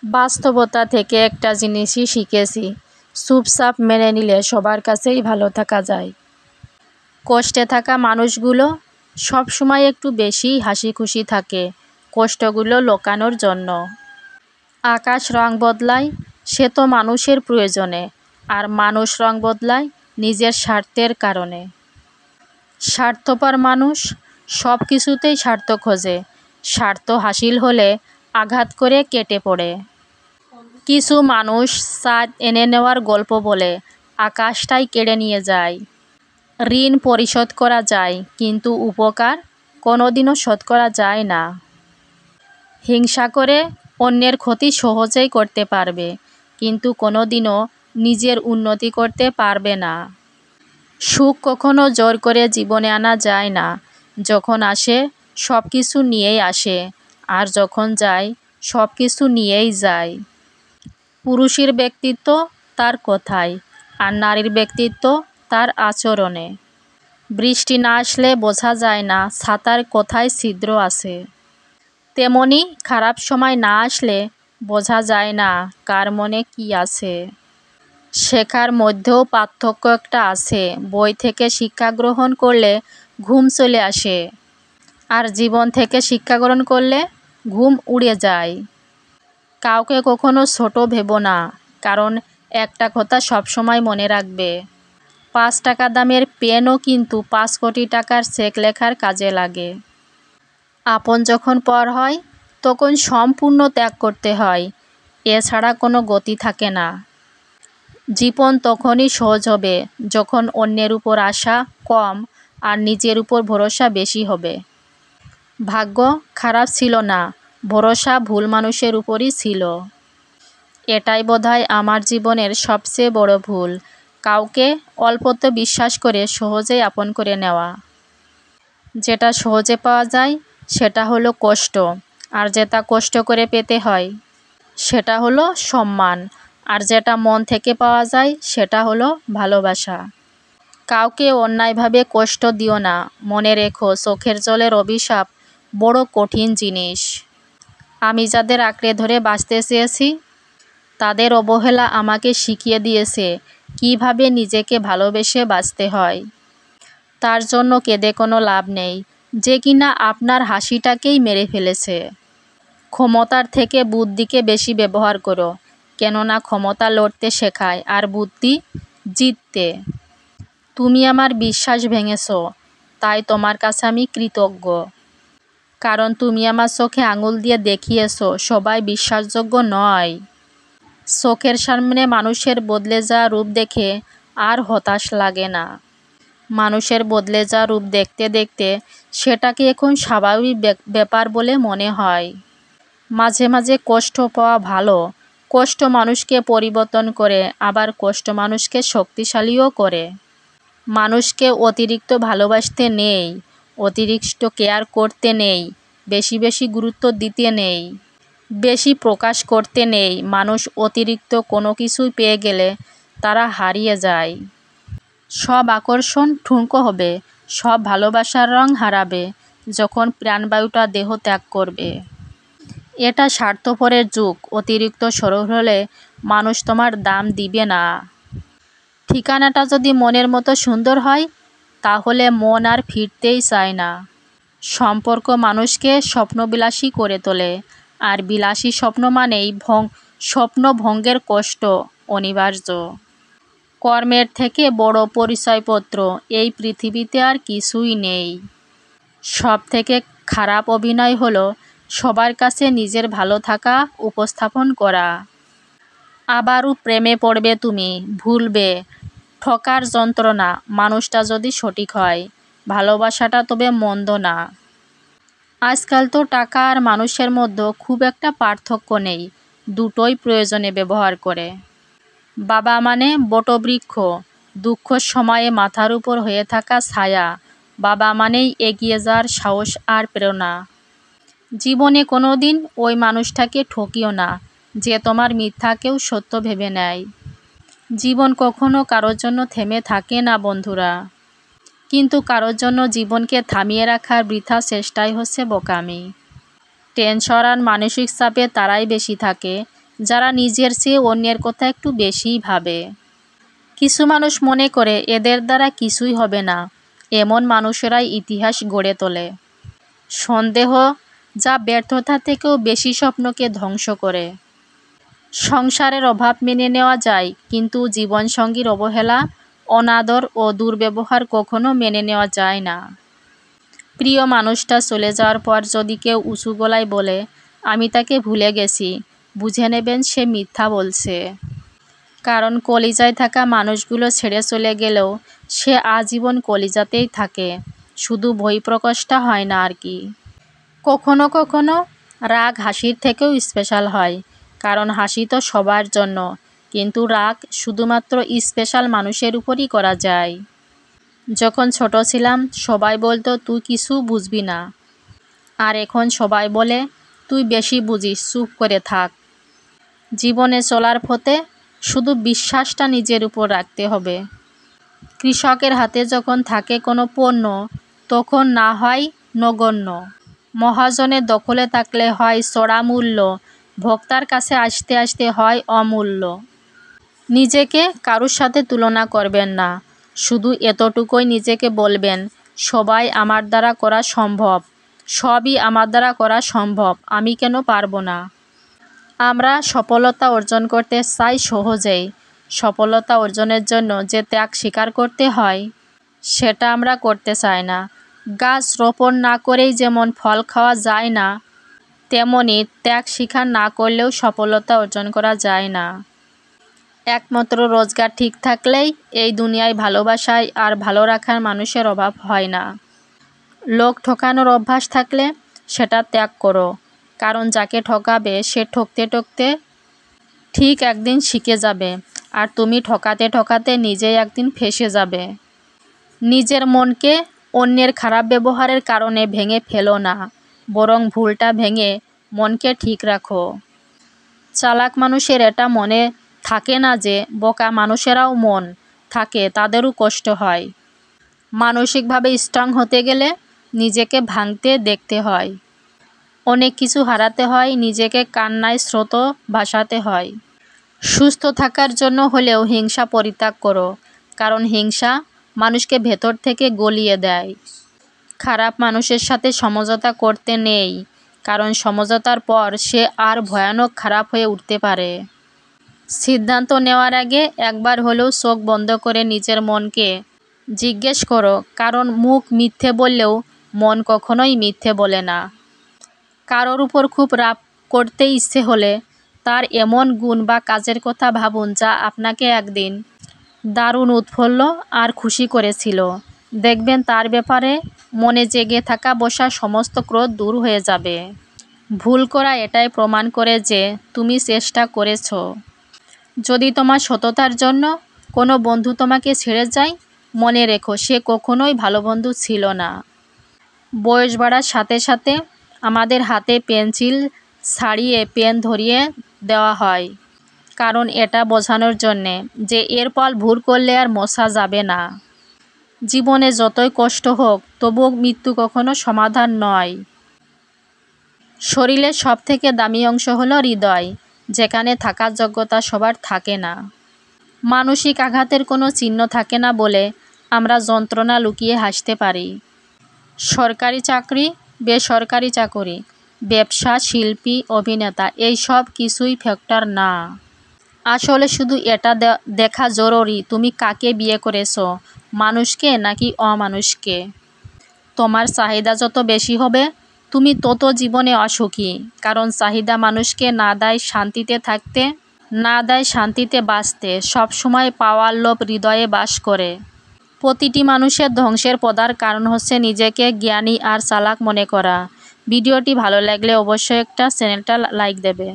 বাস্তবতা থেকে একটা জিনিসই শিখেছি, চুপচাপ মেনে নিলে সবার কাছেই ভালো থাকা যায়। কষ্টে থাকা মানুষগুলো সবসময় একটু বেশি হাসি খুশি থাকে, কষ্টগুলো লুকানোর জন্য। আকাশ রং বদলায় সে তো মানুষের প্রয়োজনে, আর মানুষ রং বদলায় নিজের স্বার্থের কারণে। স্বার্থপর মানুষ সব কিছুতেই স্বার্থ খোঁজে, স্বার্থ হাসিল হলে আঘাত করে কেটে পড়ে। কিছু মানুষ চাঁদ এনে নেওয়ার গল্প বলে আকাশটাই কেড়ে নিয়ে যায়। ঋণ পরিশোধ করা যায়, কিন্তু উপকার কোনোদিনও শোধ করা যায় না। হিংসা করে অন্যের ক্ষতি সহজেই করতে পারবে, কিন্তু কোনোদিনও নিজের উন্নতি করতে পারবে না। সুখ কখনো জোর করে জীবনে আনা যায় না। যখন আসে সব কিছু নিয়েই আসে, আর যখন যায় সব কিছু নিয়েই যায়। পুরুষের ব্যক্তিত্ব তার কথায়, আর নারীর ব্যক্তিত্ব তার আচরণে। বৃষ্টি না আসলে বোঝা যায় না ছাতার কোথায় ছিদ্র আছে। তেমনি খারাপ সময় না আসলে বোঝা যায় না কার মনে কি আছে। শেখার মধ্যেও পার্থক্য একটা আছে। বই থেকে শিক্ষা গ্রহণ করলে ঘুম চলে আসে, আর জীবন থেকে শিক্ষা গ্রহণ করলে ঘুম উড়ে যায়। কাউকে কখনো ছোট ভেবো না, কারণ একটা কথা সবসময় মনে রাখবে, 5 টাকা দামের পেনও কিন্তু 5 কোটি টাকার চেক লেখার কাজে লাগে। আপন যখন পর হয় তখন সম্পূর্ণ ত্যাগ করতে হয়, এছাড়া কোনো গতি থাকে না। জীবন তখনই সহজ হবে যখন অন্যের উপর আশা কম আর নিজের উপর ভরসা বেশি হবে। ভাগ্য খারাপ ছিল না, ভরসা ভুল মানুষের উপরই ছিল। এটাই বোধহয় আমার জীবনের সবচেয়ে বড় ভুল, কাউকে অল্পতে বিশ্বাস করে সহজেই আপন করে নেওয়া। যেটা সহজে পাওয়া যায় সেটা হলো কষ্ট, আর যেটা কষ্ট করে পেতে হয় সেটা হলো সম্মান, আর যেটা মন থেকে পাওয়া যায় সেটা হলো ভালোবাসা। কাউকে অন্যায়ভাবে কষ্ট দিও না, মনে রেখো চোখের জলের অভিশাপ বড় কঠিন জিনিস। আমি যাদের আঁকড়ে ধরে বাঁচতে চেয়েছি তাদের অবহেলা আমাকে শিখিয়ে দিয়েছে কিভাবে নিজেকে ভালোবেসে বাঁচতে হয়। তার জন্য কেঁদে কোনো লাভ নেই, যে কিনা আপনার হাসিটাকেই মেরে ফেলেছে। ক্ষমতার থেকে বুদ্ধিকে বেশি ব্যবহার করো, কেননা ক্ষমতা লড়তে শেখায় আর বুদ্ধি জিততে। তুমি আমার বিশ্বাস ভেঙেছ, তাই তোমার কাছে আমি কৃতজ্ঞ। কারণ তুমি আমার চোখে আঙুল দিয়ে দেখিয়েছ সবাই বিশ্বাসযোগ্য নয়। চোখের সামনে মানুষের বদলে যাওয়া রূপ দেখে আর হতাশ লাগে না। মানুষের বদলে যাওয়া রূপ দেখতে দেখতে সেটাকে এখন স্বাভাবিক ব্যাপার বলে মনে হয়। মাঝে মাঝে কষ্ট পাওয়া ভালো, কষ্ট মানুষকে পরিবর্তন করে, আবার কষ্ট মানুষকে শক্তিশালীও করে। মানুষকে অতিরিক্ত ভালোবাসতে নেই, অতিরিক্ত কেয়ার করতে নেই, বেশি বেশি গুরুত্ব দিতে নেই, বেশি প্রকাশ করতে নেই। মানুষ অতিরিক্ত কোনো কিছুই পেয়ে গেলে তারা হারিয়ে যায়। সব আকর্ষণ ঠুনকো হবে, সব ভালোবাসার রং হারাবে যখন প্রাণবায়ুটা দেহ ত্যাগ করবে। এটা স্বার্থপরের যুগ, অতিরিক্ত সরল হলে মানুষ তোমার দাম দিবে না। ঠিকানাটা যদি মনের মতো সুন্দর হয় তাহলে মন আর ফিরতেই চায় না। সম্পর্ক মানুষকে স্বপ্নবিলাসী করে তোলে, আর বিলাসী স্বপ্ন মানেই স্বপ্নভঙ্গের কষ্ট অনিবার্য। কর্মের থেকে বড় পরিচয়পত্র এই পৃথিবীতে আর কিছুই নেই। সব থেকে খারাপ অভিনয় হলো সবার কাছে নিজের ভালো থাকা উপস্থাপন করা। আবারও প্রেমে পড়বে তুমি, ভুলবে ঠকার যন্ত্রণা। মানুষটা যদি সঠিক হয়, ভালোবাসাটা তবে মন্দ না। আজকাল তো টাকা আর মানুষের মধ্যে খুব একটা পার্থক্য নেই, দুটোই প্রয়োজনে ব্যবহার করে। বাবা মানে বটবৃক্ষ, দুঃখ সময়ে মাথার উপর হয়ে থাকা ছায়া। বাবা মানেই এগিয়ে যাওয়ার সাহস আর প্রেরণা। জীবনে কোনো দিন ওই মানুষটাকে ঠকিও না যে তোমার মিথ্যাকেও সত্য ভেবে নেয়। জীবন কখনো কারোর জন্য থেমে থাকে না বন্ধুরা, কিন্তু কারোর জন্য জীবনকে থামিয়ে রাখার বৃথা চেষ্টাই হচ্ছে বোকামি। টেনশন আর মানসিক চাপে তারাই বেশি থাকে যারা নিজের চেয়ে অন্যের কথা একটু বেশিই ভাবে। কিছু মানুষ মনে করে এদের দ্বারা কিছুই হবে না, এমন মানুষেরাই ইতিহাস গড়ে তোলে। সন্দেহ, যা ব্যর্থতা থেকেও বেশি স্বপ্নকে ধ্বংস করে। সংসারের অভাব মেনে নেওয়া যায়, কিন্তু জীবনসঙ্গীর অবহেলা, অনাদর ও দুর্ব্যবহার কখনো মেনে নেওয়া যায় না। প্রিয় মানুষটা চলে যাওয়ার পর যদি কেউ উঁচু গলায় বলে আমি তাকে ভুলে গেছি, বুঝে নেবেন সে মিথ্যা বলছে। কারণ কলিজায় থাকা মানুষগুলো ছেড়ে চলে গেলেও সে আজীবন কলিজাতেই থাকে, শুধু বহিঃপ্রকাশটা হয় না আর কি। কখনো কখনো রাগ হাসির থেকেও স্পেশাল হয়, কারণ হাসি তো সবার জন্য, কিন্তু রাগ শুধুমাত্র স্পেশাল মানুষের উপরই করা যায়। যখন ছোট ছিলাম সবাই বলতো তুই কিছু বুঝবি না, আর এখন সবাই বলে তুই বেশি বুঝিস, চুপ করে থাক। জীবনে চলার পথে শুধু বিশ্বাসটা নিজের উপর রাখতে হবে। কৃষকের হাতে যখন থাকে কোনো পণ্য, তখন না হয় নগণ্য। মহাজনের দখলে থাকলে হয় চড়া মূল্য, ভোক্তার কাছে আসতে আসতে হয় অমূল্য। নিজেকে কারোর সাথে তুলনা করবেন না, শুধু এতটুকুই নিজেকে বলবেন সবাই আমার দ্বারা করা সম্ভব, সবই আমার দ্বারা করা সম্ভব, আমি কেন পারবো না। আমরা সফলতা অর্জন করতে চাই সহজেই, সফলতা অর্জনের জন্য যে ত্যাগ স্বীকার করতে হয় সেটা আমরা করতে চাই না। গাছ রোপণ না করেই যেমন ফল খাওয়া যায় না, তেমনি ত্যাগ স্বীকার না করলেও সফলতা অর্জন করা যায় না। একমাত্র রোজগার ঠিক থাকলেই এই দুনিয়ায় ভালোবাসায় আর ভালো রাখার মানুষের অভাব হয় না। লোক ঠকানোর অভ্যাস থাকলে সেটা ত্যাগ করো, কারণ যাকে ঠকাবে সে ঠকতে ঠকতে ঠিক একদিন শিখে যাবে, আর তুমি ঠকাতে ঠকাতে নিজেই একদিন ফেঁসে যাবে। নিজের মনকে অন্যের খারাপ ব্যবহারের কারণে ভেঙে ফেলো না, বরং ভুলটা ভেঙে মনকে ঠিক রাখো। চালাক মানুষের এটা মনে থাকে না যে বোকা মানুষেরাও মন থাকে, তাদেরও কষ্ট হয়। মানসিকভাবে স্ট্রং হতে গেলে নিজেকে ভাঙতে দেখতে হয়। অনেক কিছু হারাতে হয়, নিজেকে কান্নায় স্রোত ভাসাতে হয়। সুস্থ থাকার জন্য হলেও হিংসা পরিত্যাগ করো, কারণ হিংসা মানুষকে ভেতর থেকে গলিয়ে দেয়। খারাপ মানুষের সাথে সমঝোতা করতে নেই, কারণ সমঝোতার পর সে আর ভয়ানক খারাপ হয়ে উঠতে পারে। সিদ্ধান্ত নেওয়ার আগে একবার হলেও চোখ বন্ধ করে নিজের মনকে জিজ্ঞেস করো, কারণ মুখ মিথ্যে বললেও মন কখনোই মিথ্যে বলে না। কারোর উপর খুব রাগ করতে ইচ্ছে হলে তার এমন গুণ বা কাজের কথা ভাবুন যা আপনাকে একদিন দারুণ উৎফুল্ল আর খুশি করেছিল। দেখবেন তার ব্যাপারে মনে জেগে থাকা বসা সমস্ত ক্রোধ দূর হয়ে যাবে। ভুল করা এটাই প্রমাণ করে যে তুমি চেষ্টা করেছ। যদি তোমার সততার জন্য কোনো বন্ধু তোমাকে ছেড়ে যায়, মনে রেখো সে কখনোই ভালো বন্ধু ছিল না। বয়স বাড়ার সাথে সাথে আমাদের হাতে পেন্সিল ছাড়িয়ে পেন ধরিয়ে দেওয়া হয়, কারণ এটা বোঝানোর জন্যে যে এর ফল ভুল করলে আর মোছা যাবে না। জীবনে যতই কষ্ট হোক, তবুও মৃত্যু কখনো সমাধান নয়। শরীরের সবথেকে দামি অংশ হলো হৃদয়, যেখানে থাকার যোগ্যতা সবার থাকে না। মানসিক আঘাতের কোনো চিহ্ন থাকে না বলে আমরা যন্ত্রণা লুকিয়ে হাসতে পারি। সরকারি চাকরি, বেসরকারি চাকরি, ব্যবসা, শিল্পী, অভিনেতা, এই সব কিছুই ফ্যাক্টর না। আসলে শুধু এটা দেখা জরুরি তুমি কাকে বিয়ে করেছো, মানুষকে নাকি অমানুষকে। তোমার চাহিদা যত বেশি হবে তুমি তত জীবনে অসুখী, কারণ চাহিদা মানুষকে না দেয় শান্তিতে থাকতে, না দেয় শান্তিতে বাঁচতে। সবসময় পাওয়ার লোভ হৃদয়ে বাস করে। প্রতিটি মানুষের ধ্বংসের প্রধান কারণ হচ্ছে নিজেকে জ্ঞানী আর চালাক মনে করা। ভিডিওটি ভালো লাগলে অবশ্যই একটা চ্যানেলটা লাইক দেবে।